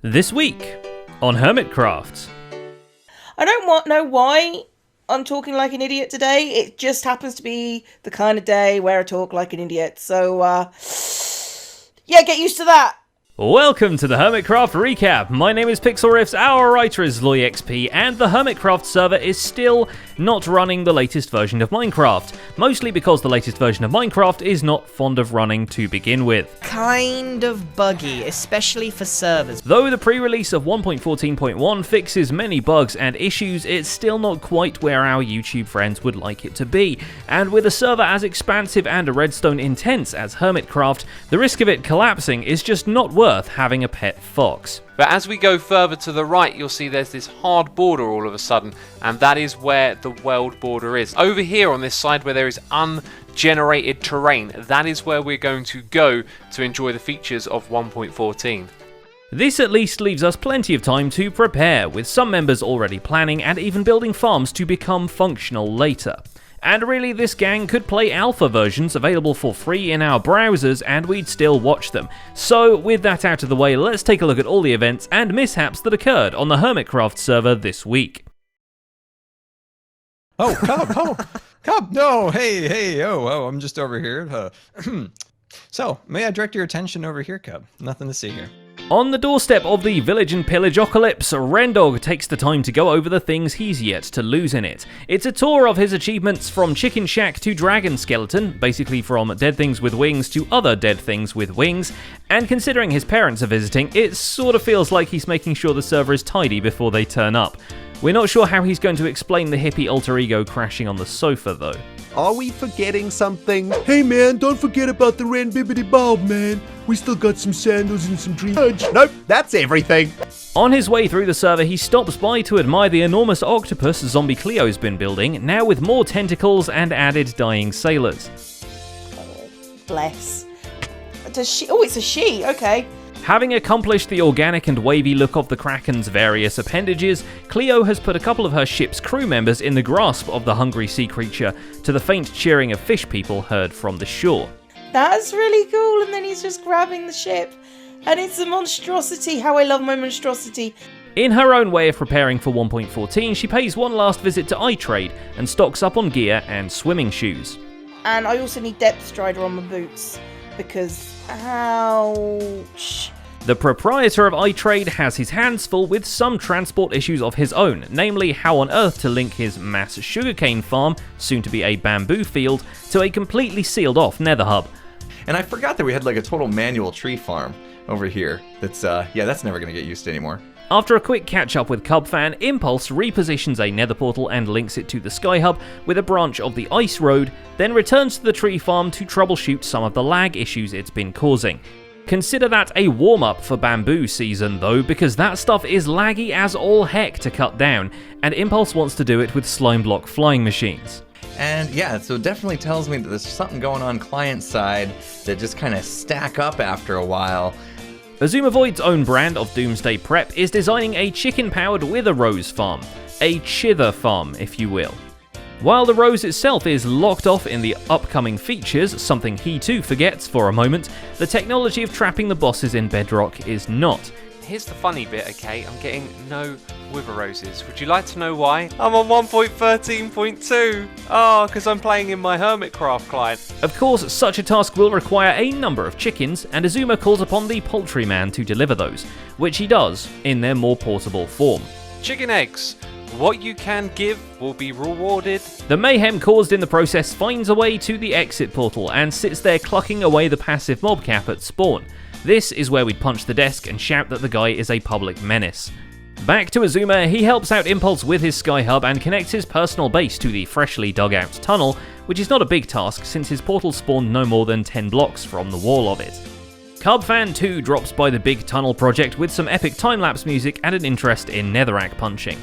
This week on Hermitcraft. I don't know why I'm talking like an idiot today. It just happens to be the kind of day where I talk like an idiot. So, yeah, get used to that. Welcome to the Hermitcraft Recap. My name is Pixel Riffs, our writer is LoyXP, and the Hermitcraft server is still not running the latest version of Minecraft. Mostly because the latest version of Minecraft is not fond of running to begin with. Kind of buggy, especially for servers. Though the pre-release of 1.14.1 fixes many bugs and issues, it's still not quite where our YouTube friends would like it to be. And with a server as expansive and a redstone intense as Hermitcraft, the risk of it collapsing is just not worth having a pet fox. But as we go further to the right, you'll see there's this hard border all of a sudden, and that is where the world border is. Over here on this side where there is ungenerated terrain, that is where we're going to go to enjoy the features of 1.14. This at least leaves us plenty of time to prepare, with some members already planning and even building farms to become functional later. And really, this gang could play alpha versions available for free in our browsers and we'd still watch them. So with that out of the way, let's take a look at all the events and mishaps that occurred on the Hermitcraft server this week. Oh, Cub, no, hey, I'm just over here. So, may I direct your attention over here, Cub? Nothing to see here. On the doorstep of the Village and Pillage-ocalypse, Rendog takes the time to go over the things he's yet to lose in it. It's a tour of his achievements from Chicken Shack to Dragon Skeleton, basically from dead things with wings to other dead things with wings, and considering his parents are visiting, it sort of feels like he's making sure the server is tidy before they turn up. We're not sure how he's going to explain the hippie alter ego crashing on the sofa, though. Are we forgetting something? Hey man, don't forget about the Ran-Bibbidi Bob, man. We still got some sandals and some dreams. Nope, that's everything. On his way through the server, he stops by to admire the enormous octopus Zombie Cleo's been building, now with more tentacles and added dying sailors. Oh, bless. Does she? Oh, it's a she. Okay. Having accomplished the organic and wavy look of the Kraken's various appendages, Cleo has put a couple of her ship's crew members in the grasp of the hungry sea creature, to the faint cheering of fish people heard from the shore. That's really cool, and then he's just grabbing the ship. And it's a monstrosity. How I love my monstrosity. In her own way of preparing for 1.14, she pays one last visit to iTrade and stocks up on gear and swimming shoes. And I also need depth strider on my boots, because ouch. The proprietor of iTrade has his hands full with some transport issues of his own, namely how on earth to link his mass sugarcane farm, soon to be a bamboo field, to a completely sealed off nether hub. And I forgot that we had like a total manual tree farm over here. That's never gonna get used anymore. After a quick catch-up with Cubfan, Impulse repositions a nether portal and links it to the Sky Hub with a branch of the Ice Road, then returns to the tree farm to troubleshoot some of the lag issues it's been causing. Consider that a warm-up for bamboo season though, because that stuff is laggy as all heck to cut down, and Impulse wants to do it with slime block flying machines. And yeah, so it definitely tells me that there's something going on client side that just kind of stack up after a while. Azuma Void's own brand of Doomsday Prep is designing a chicken-powered wither rose farm. A chither farm, if you will. While the rose itself is locked off in the upcoming features, something he too forgets for a moment, the technology of trapping the bosses in Bedrock is not. Here's the funny bit, okay? I'm getting no wither roses. Would you like to know why? I'm on 1.13.2. Oh, because I'm playing in my Hermitcraft client. Of course, such a task will require a number of chickens, and Azuma calls upon the poultry man to deliver those, which he does in their more portable form. Chicken eggs. What you can give will be rewarded. The mayhem caused in the process finds a way to the exit portal and sits there clucking away the passive mob cap at spawn. This is where we'd punch the desk and shout that the guy is a public menace. Back to Azuma, he helps out Impulse with his Sky Hub and connects his personal base to the freshly dug out tunnel, which is not a big task since his portal spawned no more than 10 blocks from the wall of it. Cubfan 2 drops by the big tunnel project with some epic time-lapse music and an interest in netherrack punching.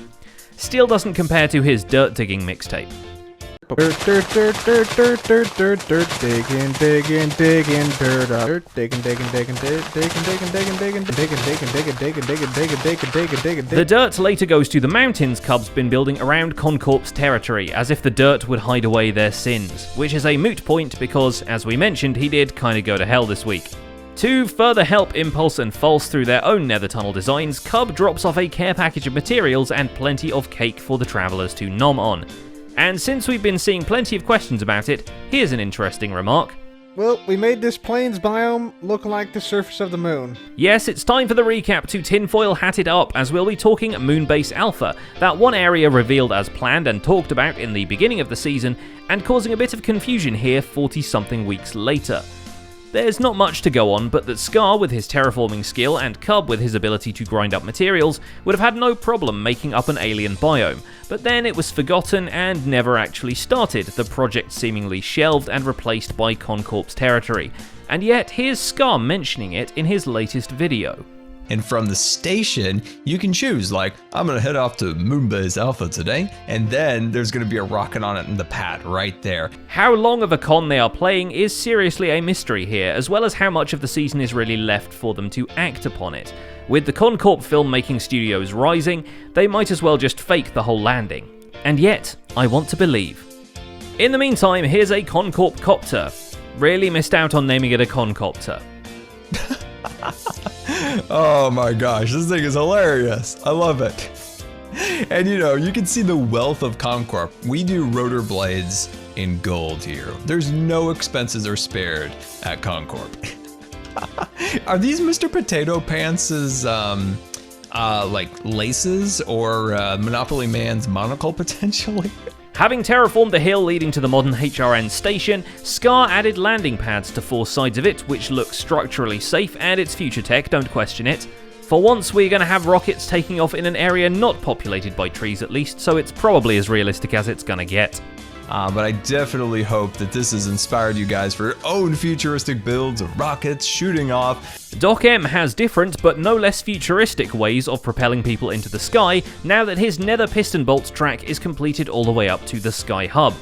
Still doesn't compare to his dirt digging mixtape. Dirt, digging, dirt up. Digging. The dirt later goes to the mountains Cub's been building around Concorp's territory, as if the dirt would hide away their sins, which is a moot point because, as we mentioned, he did kinda go to hell this week. To further help Impulse and False through their own nether tunnel designs, Cub drops off a care package of materials and plenty of cake for the travellers to nom on. And since we've been seeing plenty of questions about it, here's an interesting remark. Well, we made this plains biome look like the surface of the moon. Yes, it's time for the recap to tinfoil hat it up, as we'll be talking Moonbase Alpha, that one area revealed as planned and talked about in the beginning of the season, and causing a bit of confusion here 40-something weeks later. There's not much to go on, but that Scar with his terraforming skill and Cub with his ability to grind up materials would have had no problem making up an alien biome, but then it was forgotten and never actually started, the project seemingly shelved and replaced by Concorp's territory. And yet here's Scar mentioning it in his latest video. And from the station, you can choose, like, I'm gonna head off to Moonbase Alpha today, and then there's gonna be a rocket on it in the pad right there. How long of a con they are playing is seriously a mystery here, as well as how much of the season is really left for them to act upon it. With the Concorp filmmaking studios rising, they might as well just fake the whole landing. And yet, I want to believe. In the meantime, here's a Concorp copter. Really missed out on naming it a concopter. Oh my gosh, this thing is hilarious. I love it. And you can see the wealth of Concorp. We do rotor blades in gold here. There's no expenses are spared at Concorp. Are these Mr. Potato Pants' like laces or Monopoly Man's monocle potentially? Having terraformed the hill leading to the modern HRN station, Scar added landing pads to four sides of it, which look structurally safe, and it's future tech, don't question it. For once, we're going to have rockets taking off in an area not populated by trees at least, so it's probably as realistic as it's gonna get. But I definitely hope that this has inspired you guys for your own futuristic builds of rockets shooting off. Doc M has different, but no less futuristic ways of propelling people into the sky now that his nether piston bolt track is completed all the way up to the Sky Hub.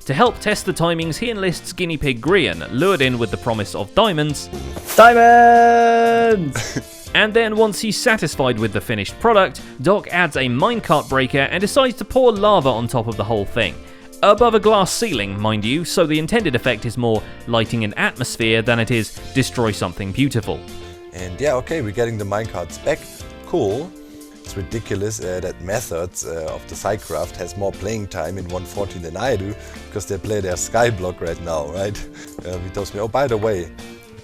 To help test the timings, he enlists guinea pig Grian, lured in with the promise of diamonds. Diamonds! And then once he's satisfied with the finished product, Doc adds a minecart breaker and decides to pour lava on top of the whole thing. Above a glass ceiling, mind you, so the intended effect is more lighting an atmosphere than it is destroy something beautiful. And yeah, okay, we're getting the minecarts back. Cool. It's ridiculous that Methods of the Psycraft has more playing time in 1.14 than I do, because they play their Skyblock right now, right? He tells me, oh, by the way,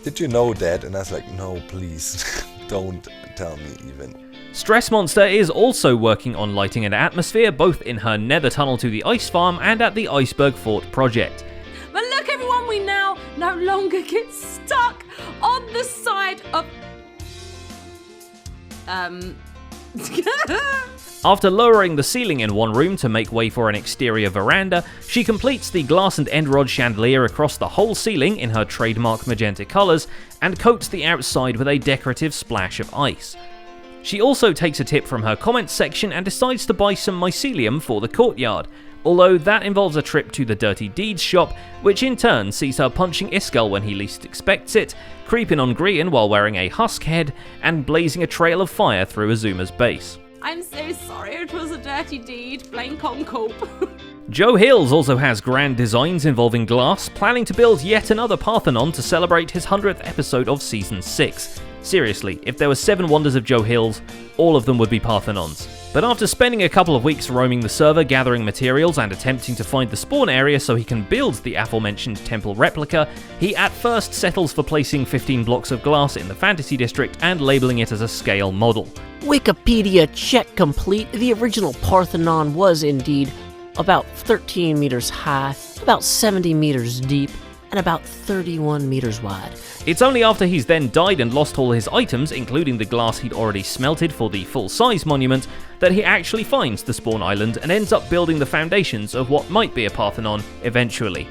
did you know that? And I was like, no, please, don't tell me even. Stress Monster is also working on lighting an atmosphere both in her nether tunnel to the ice farm and at the Iceberg Fort project. But look everyone, we now no longer get stuck on the side of... After lowering the ceiling in one room to make way for an exterior veranda, she completes the glass and end rod chandelier across the whole ceiling in her trademark magenta colours and coats the outside with a decorative splash of ice. She also takes a tip from her comments section and decides to buy some mycelium for the courtyard, although that involves a trip to the Dirty Deeds shop, which in turn sees her punching Iskall when he least expects it, creeping on Grian while wearing a husk head, and blazing a trail of fire through Azuma's base. I'm so sorry, it was a dirty deed, blame Concorp. Joe Hills also has grand designs involving glass, planning to build yet another Parthenon to celebrate his 100th episode of Season 6. Seriously, if there were 7 wonders of Joe Hills, all of them would be Parthenons. But after spending a couple of weeks roaming the server, gathering materials and attempting to find the spawn area so he can build the aforementioned temple replica, he at first settles for placing 15 blocks of glass in the fantasy district and labeling it as a scale model. Wikipedia check complete. The original Parthenon was indeed about 13 meters high, about 70 meters deep, and about 31 meters wide. It's only after he's then died and lost all his items, including the glass he'd already smelted for the full-size monument, that he actually finds the spawn island and ends up building the foundations of what might be a Parthenon eventually.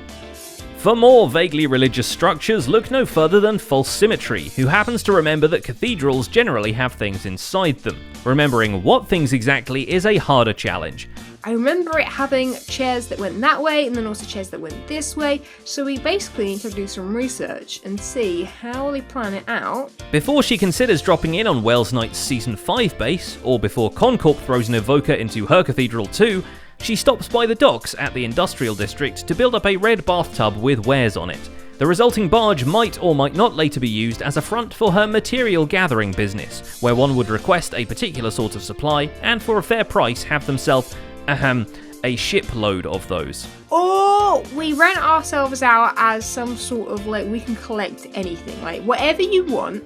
For more vaguely religious structures, look no further than False Symmetry, who happens to remember that cathedrals generally have things inside them. Remembering what things exactly is a harder challenge. I remember it having chairs that went that way and then also chairs that went this way, so we basically need to do some research and see how they plan it out. Before she considers dropping in on Wells Knight's Season 5 base, or before Concorp throws an evoker into her cathedral too, she stops by the docks at the industrial district to build up a red bathtub with wares on it. The resulting barge might or might not later be used as a front for her material gathering business, where one would request a particular sort of supply and for a fair price have themselves, a shipload of those. Or we rent ourselves out as some sort of like, we can collect anything. Like whatever you want,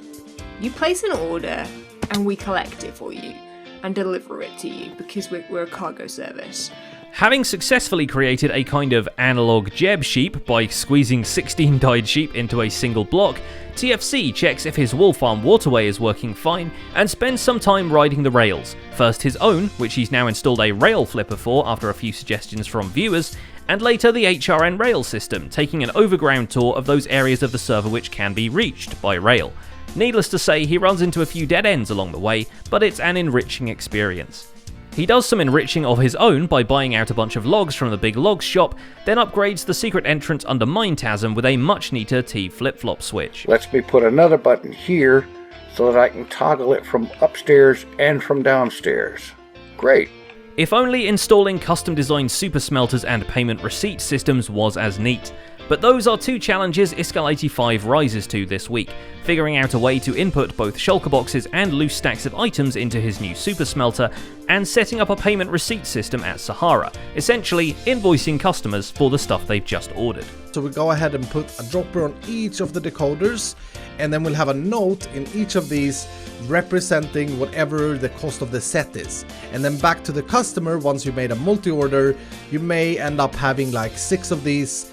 you place an order and we collect it for you and deliver it to you because we're a cargo service. Having successfully created a kind of analog Jeb sheep by squeezing 16 dyed sheep into a single block, TFC checks if his wool farm waterway is working fine and spends some time riding the rails. First his own, which he's now installed a rail flipper for after a few suggestions from viewers, and later the HRN rail system, taking an overground tour of those areas of the server which can be reached by rail. Needless to say, he runs into a few dead ends along the way, but it's an enriching experience. He does some enriching of his own by buying out a bunch of logs from the big logs shop, then upgrades the secret entrance under Minetasm with a much neater T flip-flop switch. Lets me put another button here so that I can toggle it from upstairs and from downstairs. Great. If only installing custom designed super smelters and payment receipt systems was as neat. But those are two challenges Iskal85 rises to this week, figuring out a way to input both shulker boxes and loose stacks of items into his new super smelter, and setting up a payment receipt system at Sahara, essentially invoicing customers for the stuff they've just ordered. So we go ahead and put a dropper on each of the decoders, and then we'll have a note in each of these representing whatever the cost of the set is. And then back to the customer, once you made a multi-order, you may end up having like 6 of these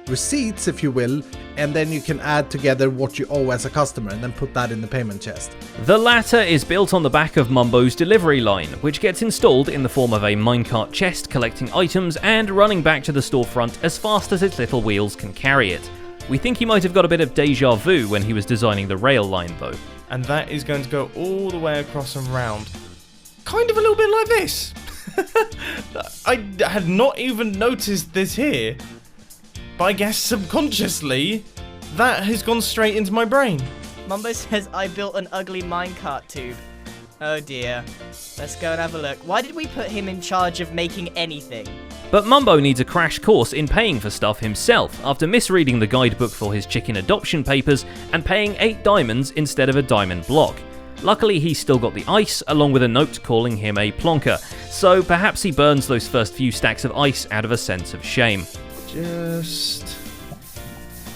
receipts, if you will, and then you can add together what you owe as a customer and then put that in the payment chest. The latter is built on the back of Mumbo's delivery line, which gets installed in the form of a minecart chest collecting items and running back to the storefront as fast as its little wheels can carry it. We think he might have got a bit of deja vu when he was designing the rail line though. And that is going to go all the way across and round. Kind of a little bit like this. I had not even noticed this here. But I guess subconsciously, that has gone straight into my brain. Mumbo says I built an ugly minecart tube. Oh dear. Let's go and have a look. Why did we put him in charge of making anything? But Mumbo needs a crash course in paying for stuff himself after misreading the guidebook for his chicken adoption papers and paying 8 diamonds instead of a diamond block. Luckily he's still got the ice along with a note calling him a plonker, so perhaps he burns those first few stacks of ice out of a sense of shame. Just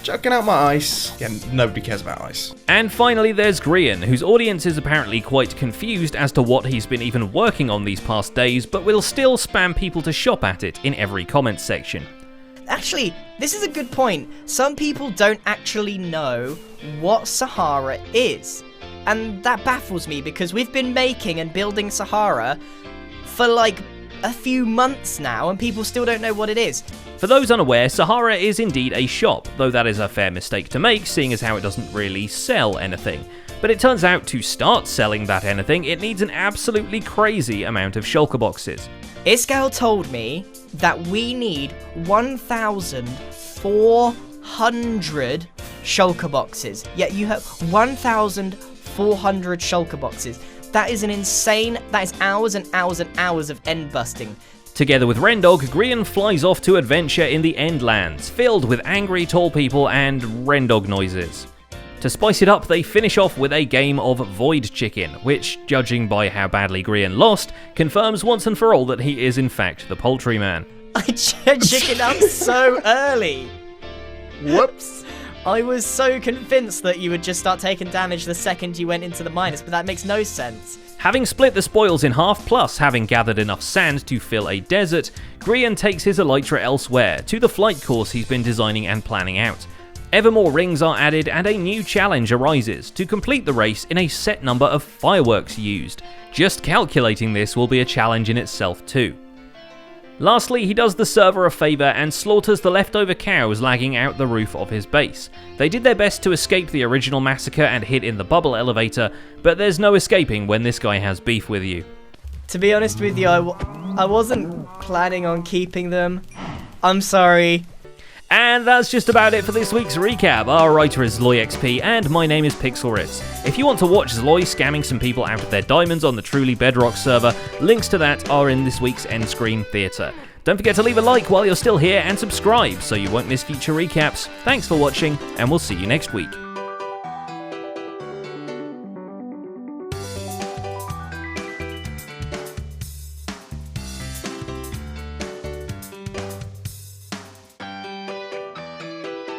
chucking out my ice. Yeah, nobody cares about ice. And finally there's Grian, whose audience is apparently quite confused as to what he's been even working on these past days, but will still spam people to shop at it in every comment section. Actually, this is a good point. Some people don't actually know what Sahara is. And that baffles me because we've been making and building Sahara for like a few months now and people still don't know what it is. For those unaware, Sahara is indeed a shop, though that is a fair mistake to make, seeing as how it doesn't really sell anything. But it turns out to start selling that anything, it needs an absolutely crazy amount of shulker boxes. Iskal told me that we need 1,400 shulker boxes. Yet you have 1,400 shulker boxes. That is hours and hours and hours of end busting. Together with Rendog, Grian flies off to adventure in the Endlands, filled with angry tall people and Rendog noises. To spice it up, they finish off with a game of Void Chicken, which, judging by how badly Grian lost, confirms once and for all that he is in fact the poultry man. I chickened out so early. Whoops. I was so convinced that you would just start taking damage the second you went into the minus, but that makes no sense. Having split the spoils in half, plus having gathered enough sand to fill a desert, Grian takes his elytra elsewhere, to the flight course he's been designing and planning out. Ever more rings are added and a new challenge arises, to complete the race in a set number of fireworks used. Just calculating this will be a challenge in itself too. Lastly, he does the server a favour and slaughters the leftover cows lagging out the roof of his base. They did their best to escape the original massacre and hid in the bubble elevator, but there's no escaping when this guy has beef with you. To be honest with you, I wasn't planning on keeping them. I'm sorry. And that's just about it for this week's recap. Our writer is ZloyXP and my name is PixelRitz. If you want to watch Zloy scamming some people out of their diamonds on the Truly Bedrock server, links to that are in this week's end screen theatre. Don't forget to leave a like while you're still here and subscribe so you won't miss future recaps. Thanks for watching, and we'll see you next week.